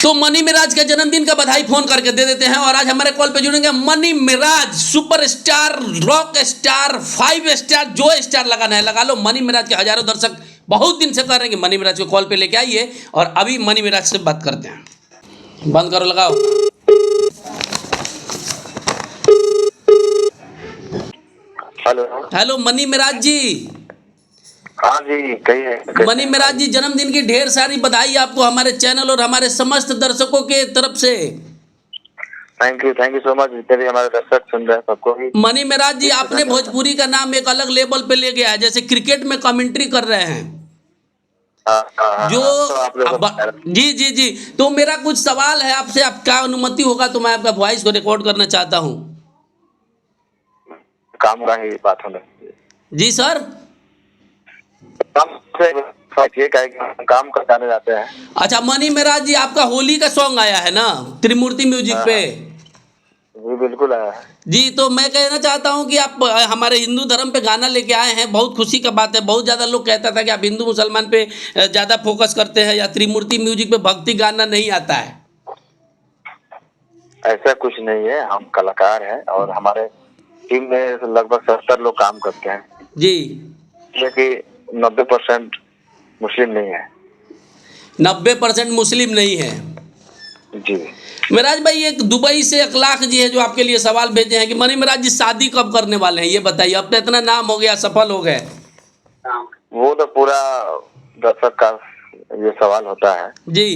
तो मनी मिराज के जन्मदिन का बधाई फोन करके दे देते हैं। और आज हमारे कॉल पे जुड़ेंगे money Miraj, superstar, rock star, 5 star, जो स्टार लगाना है लगा लो। मनी मिराज के हजारों दर्शक बहुत दिन से कह रहे हैं कि मनी मिराज को कॉल पे लेके आइए, और अभी मनी मिराज से बात करते हैं। बंद करो, लगाओ। हेलो हेलो मनी मिराज जी। हाँ जी, कहिए। मनी मिराज जी, जन्मदिन की ढेर सारी बधाई आपको हमारे चैनल और हमारे समस्त दर्शकों के तरफ से। Thank you so much. जितने भी हमारे दर्शक सुन रहे हैं सबको भी। मनी मिराज जी, आपने भोजपुरी का नाम एक अलग लेवल पे ले गया है, जैसे क्रिकेट में कमेंट्री कर रहे हैं जो तो आप लोग जी जी जी। तो मेरा कुछ सवाल है आपसे, आपका अनुमति होगा तो मैं आपका वॉइस को रिकॉर्ड करना चाहता हूँ। काम का ही बात होना जी सर। काम से काम कर जाने जाते हैं। अच्छा मनी मिराज जी, आपका होली का सॉन्ग आया है ना त्रिमूर्ति म्यूजिक पे? जी बिल्कुल आया है जी। तो मैं कहना चाहता हूं कि आप हमारे हिंदू धर्म पे गाना लेके आए हैं, बहुत खुशी का बात है। बहुत ज़्यादा लोग कहता था कि आप हिंदू मुसलमान पे ज़्यादा फोकस करते हैं, या त्रिमूर्ति म्यूजिक पे भक्ति गाना नहीं आता है। ऐसा कुछ नहीं है, हम कलाकार हैं और हमारे टीम में लगभग 70 लोग काम करते हैं जी। लेकिन 90% मुस्लिम नहीं है। 90% मुस्लिम नहीं है। जी मिराज भाई, एक दुबई से अखलाक जी है जो आपके लिए सवाल भेजे हैं कि मनी मिराज जी शादी कब करने वाले हैं, ये बताइए। अब तो इतना नाम हो गया, सफल हो गए। वो तो पूरा दर्शक का ये सवाल होता है जी।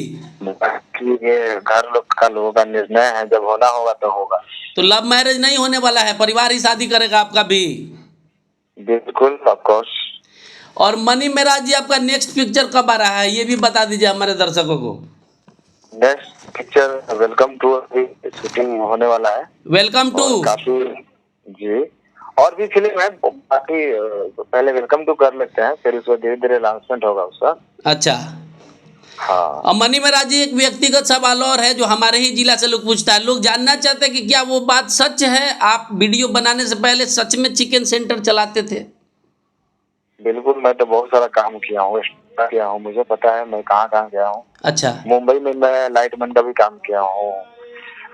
कि ये घर लोगों का निर्णय है, जब होना होगा तो होगा। तो लव मैरिज नहीं होने वाला है, परिवार ही शादी करेगा आपका भी? बिल्कुल, ऑफ कोर्स। और मनी मिराज जी, आपका नेक्स्ट पिक्चर कब आ रहा है, ये भी बता दीजिए हमारे दर्शकों को। Next picture welcome to shooting होने वाला है। Welcome to. काफी जी, और भी फिल्म है बाकी। पहले वेलकम टू कर लेते हैं, फिर उसको धीरे धीरे अनाउंसमेंट होगा उसका। अच्छा। हाँ। और मनी मिराज जी, एक व्यक्तिगत सवाल और है जो हमारे ही जिला से लोग पूछता है। लोग जानना चाहते हैं कि क्या वो बात सच है, आप वीडियो बनाने से पहले सच में चिकन सेंटर चलाते थे? बिल्कुल, मैं तो बहुत सारा काम किया हूँ, मुझे पता है मैं कहाँ कहाँ गया हूँ। अच्छा। मुंबई में मैं लाइटमैन का भी काम किया हूँ।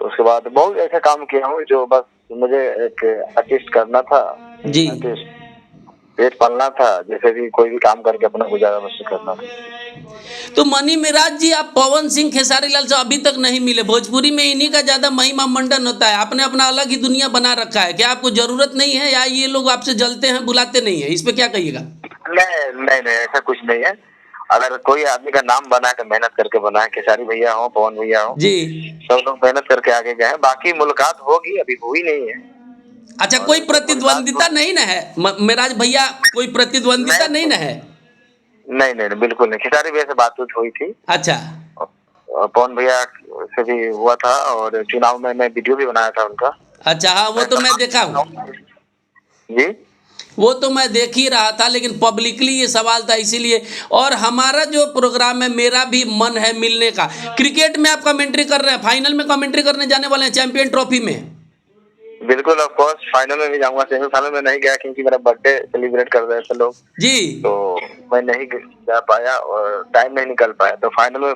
उसके बाद बहुत ऐसे काम किया हूँ जो बस मुझे एक आर्टिस्ट करना था। जी। आर्टिस्ट पेट पालना था, जैसे भी कोई भी काम करके अपना गुजारा बसर करना था। तो मनी मिराज जी, आप पवन सिंह खेसारी लाल से अभी तक नहीं मिले। भोजपुरी में इन्हीं का ज्यादा महिमा मंडन होता है, आपने अपना अलग ही दुनिया बना रखा है। क्या आपको जरूरत नहीं है, या ये लोग आपसे जलते हैं, बुलाते नहीं है? इस पे क्या कहिएगा? नहीं, ऐसा कुछ नहीं है। अगर कोई आदमी का नाम बना के मेहनत करके बना है, खेसारी भैया हो, पवन भैया हो, जी। सब लोग मेहनत करके आगे गए हैं। बाकी मुलाकात होगी, अभी हुई नहीं है। अच्छा, कोई प्रतिद्वंदिता नहीं ना है मिराज भैया? कोई प्रतिद्वंदिता नहीं ना है? नहीं, बिल्कुल नहीं। खेसारी भैया से बात हुई थी। अच्छा। पवन भैया से भी हुआ था, और चुनाव में मैं वीडियो भी बनाया था उनका। अच्छा, हाँ, वो तो मैं देखा हूँ। जी, वो तो मैं देख ही रहा था, लेकिन पब्लिकली ये सवाल था इसीलिए। और हमारा जो प्रोग्राम है, मेरा भी मन है मिलने का। क्रिकेट में आप कमेंट्री कर रहे हैं, फाइनल में कमेंट्री करने जाने वाले हैं चैंपियन ट्रॉफी में? बिल्कुल, ऑफ कोर्स। फाइनल में भी जाऊंगा, सेमीफाइनल में नहीं गया क्योंकि मेरा बर्थडे सेलिब्रेट कर रहे थे लोग जी। तो मैं नहीं जा पाया और टाइम नहीं निकल पाया। तो फाइनल में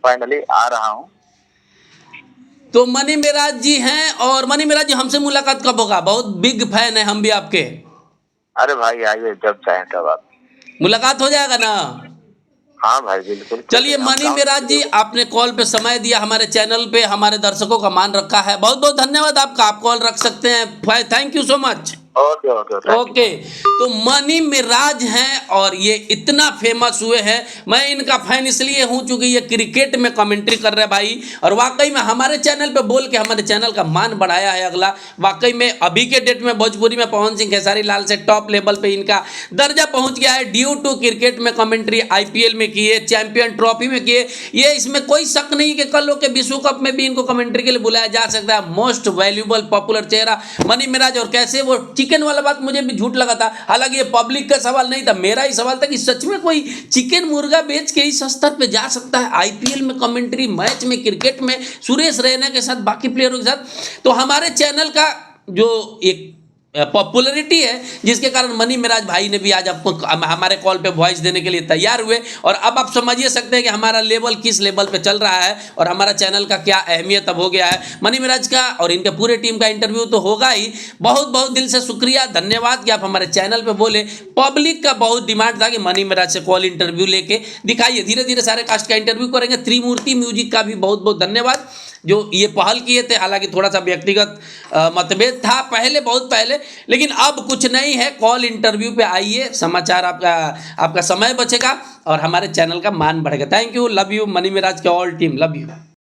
फाइनली आ रहा हूँ। तो मनी मिराज जी हैं, और मनी मिराज जी, हमसे मुलाकात कब होगा? बहुत बिग फैन है हम भी आपके। अरे भाई, आइए, जब चाहे तब आप। मुलाकात हो जाएगा ना? हाँ भाई, बिल्कुल। चलिए मनी मिराज जी, आपने कॉल पे समय दिया, हमारे चैनल पे हमारे दर्शकों का मान रखा है, बहुत बहुत धन्यवाद आपका। आप कॉल रख सकते हैं। Thank you so much. Okay. तो मनी मिराज हैं, और ये इतना फेमस हुए हैं। मैं इनका फैन इसलिए हूं चूंकि ये क्रिकेट में कमेंट्री कर रहे हैं भाई, और वाकई में हमारे चैनल पे बोल के हमारे चैनल का मान बढ़ाया है अगला। वाकई में अभी के डेट में भोजपुरी में पवन सिंह खेसारी लाल से टॉप लेवल पे इनका दर्जा पहुंच गया है, ड्यू टू क्रिकेट में कमेंट्री। IPL में किए, चैंपियन ट्रॉफी में किए, ये इसमें कोई शक नहीं कि कल के विश्व कप में भी इनको कमेंट्री के लिए बुलाया जा सकता है। मोस्ट वैल्यूबल पॉपुलर चेहरा मनी मिराज। और कैसे वो चिकन वाला बात मुझे भी झूठ लगा था, हालांकि ये पब्लिक का सवाल नहीं था, मेरा ही सवाल था कि सच में कोई चिकन मुर्गा बेच के इस स्तर पे जा सकता है, IPL में कमेंट्री, मैच में, क्रिकेट में, सुरेश रैना के साथ, बाकी प्लेयरों के साथ। तो हमारे चैनल का जो एक पॉपुलरिटी है, जिसके कारण मनी मिराज भाई ने भी आज आपको हमारे कॉल पे वॉइस देने के लिए तैयार हुए। और अब आप समझिए सकते हैं कि हमारा लेवल किस लेवल पे चल रहा है और हमारा चैनल का क्या अहमियत अब हो गया है। मनी मिराज का और इनके पूरे टीम का इंटरव्यू तो होगा ही। बहुत बहुत दिल से शुक्रिया, धन्यवाद कि आप हमारे चैनल पे बोले। पब्लिक का बहुत डिमांड था कि मनी मिराज से कॉल इंटरव्यू लेके दिखाइए। धीरे धीरे सारे कास्ट का इंटरव्यू करेंगे। त्रिमूर्ति म्यूजिक का भी बहुत बहुत धन्यवाद जो ये पहल किए थे। हालांकि थोड़ा सा व्यक्तिगत मतभेद था पहले, बहुत पहले, लेकिन अब कुछ नहीं है। कॉल इंटरव्यू पे आइए, समाचार आपका समय बचेगा और हमारे चैनल का मान बढ़ेगा। Thank you, love you money Miraj के ऑल टीम, लव यू।